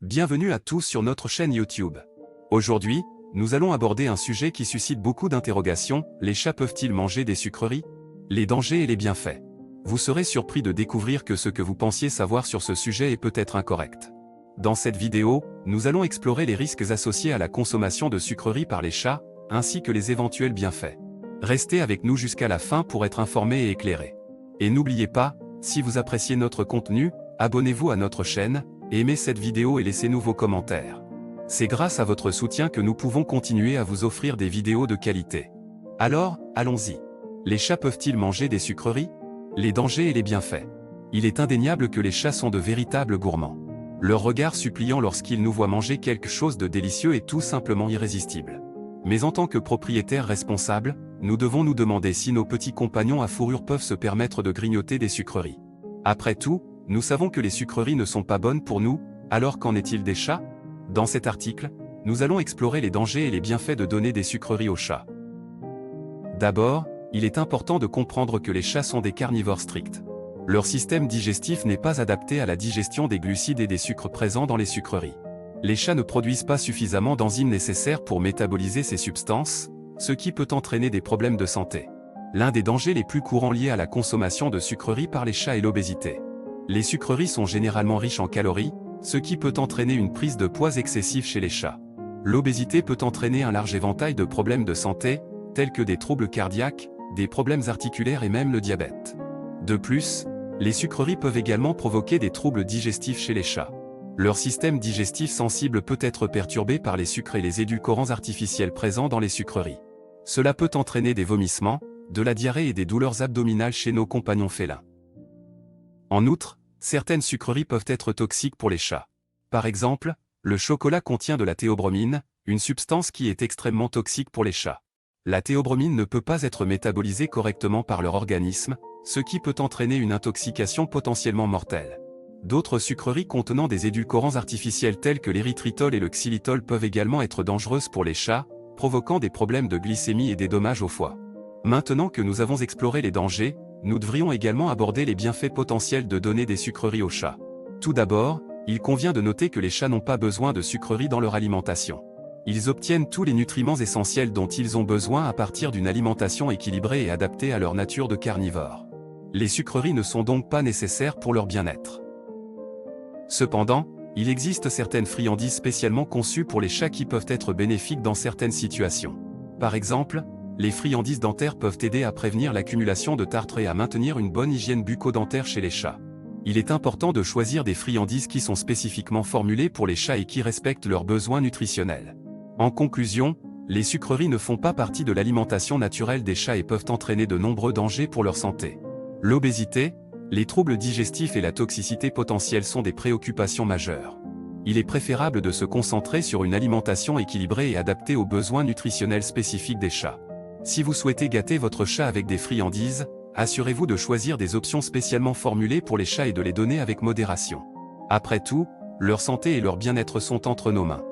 Bienvenue à tous sur notre chaîne YouTube. Aujourd'hui, nous allons aborder un sujet qui suscite beaucoup d'interrogations, les chats peuvent-ils manger des sucreries? Les dangers et les bienfaits. Vous serez surpris de découvrir que ce que vous pensiez savoir sur ce sujet est peut-être incorrect. Dans cette vidéo, nous allons explorer les risques associés à la consommation de sucreries par les chats, ainsi que les éventuels bienfaits. Restez avec nous jusqu'à la fin pour être informé et éclairé. Et n'oubliez pas, si vous appréciez notre contenu, abonnez-vous à notre chaîne, aimez cette vidéo et laissez-nous vos commentaires. C'est grâce à votre soutien que nous pouvons continuer à vous offrir des vidéos de qualité. Alors, allons-y. Les chats peuvent-ils manger des sucreries? Les dangers et les bienfaits. Il est indéniable que les chats sont de véritables gourmands. Leur regard suppliant lorsqu'ils nous voient manger quelque chose de délicieux est tout simplement irrésistible. Mais en tant que propriétaires responsables, nous devons nous demander si nos petits compagnons à fourrure peuvent se permettre de grignoter des sucreries. Après tout, nous savons que les sucreries ne sont pas bonnes pour nous, alors qu'en est-il des chats? Dans cet article, nous allons explorer les dangers et les bienfaits de donner des sucreries aux chats. D'abord, il est important de comprendre que les chats sont des carnivores stricts. Leur système digestif n'est pas adapté à la digestion des glucides et des sucres présents dans les sucreries. Les chats ne produisent pas suffisamment d'enzymes nécessaires pour métaboliser ces substances, ce qui peut entraîner des problèmes de santé. L'un des dangers les plus courants liés à la consommation de sucreries par les chats est l'obésité. Les sucreries sont généralement riches en calories, ce qui peut entraîner une prise de poids excessive chez les chats. L'obésité peut entraîner un large éventail de problèmes de santé, tels que des troubles cardiaques, des problèmes articulaires et même le diabète. De plus, les sucreries peuvent également provoquer des troubles digestifs chez les chats. Leur système digestif sensible peut être perturbé par les sucres et les édulcorants artificiels présents dans les sucreries. Cela peut entraîner des vomissements, de la diarrhée et des douleurs abdominales chez nos compagnons félins. En outre, certaines sucreries peuvent être toxiques pour les chats. Par exemple, le chocolat contient de la théobromine, une substance qui est extrêmement toxique pour les chats. La théobromine ne peut pas être métabolisée correctement par leur organisme, ce qui peut entraîner une intoxication potentiellement mortelle. D'autres sucreries contenant des édulcorants artificiels tels que l'érythritol et le xylitol peuvent également être dangereuses pour les chats, provoquant des problèmes de glycémie et des dommages au foie. Maintenant que nous avons exploré les dangers, nous devrions également aborder les bienfaits potentiels de donner des sucreries aux chats. Tout d'abord, il convient de noter que les chats n'ont pas besoin de sucreries dans leur alimentation. Ils obtiennent tous les nutriments essentiels dont ils ont besoin à partir d'une alimentation équilibrée et adaptée à leur nature de carnivore. Les sucreries ne sont donc pas nécessaires pour leur bien-être. Cependant, il existe certaines friandises spécialement conçues pour les chats qui peuvent être bénéfiques dans certaines situations. Par exemple, les friandises dentaires peuvent aider à prévenir l'accumulation de tartre et à maintenir une bonne hygiène bucco-dentaire chez les chats. Il est important de choisir des friandises qui sont spécifiquement formulées pour les chats et qui respectent leurs besoins nutritionnels. En conclusion, les sucreries ne font pas partie de l'alimentation naturelle des chats et peuvent entraîner de nombreux dangers pour leur santé. L'obésité, les troubles digestifs et la toxicité potentielle sont des préoccupations majeures. Il est préférable de se concentrer sur une alimentation équilibrée et adaptée aux besoins nutritionnels spécifiques des chats. Si vous souhaitez gâter votre chat avec des friandises, assurez-vous de choisir des options spécialement formulées pour les chats et de les donner avec modération. Après tout, leur santé et leur bien-être sont entre nos mains.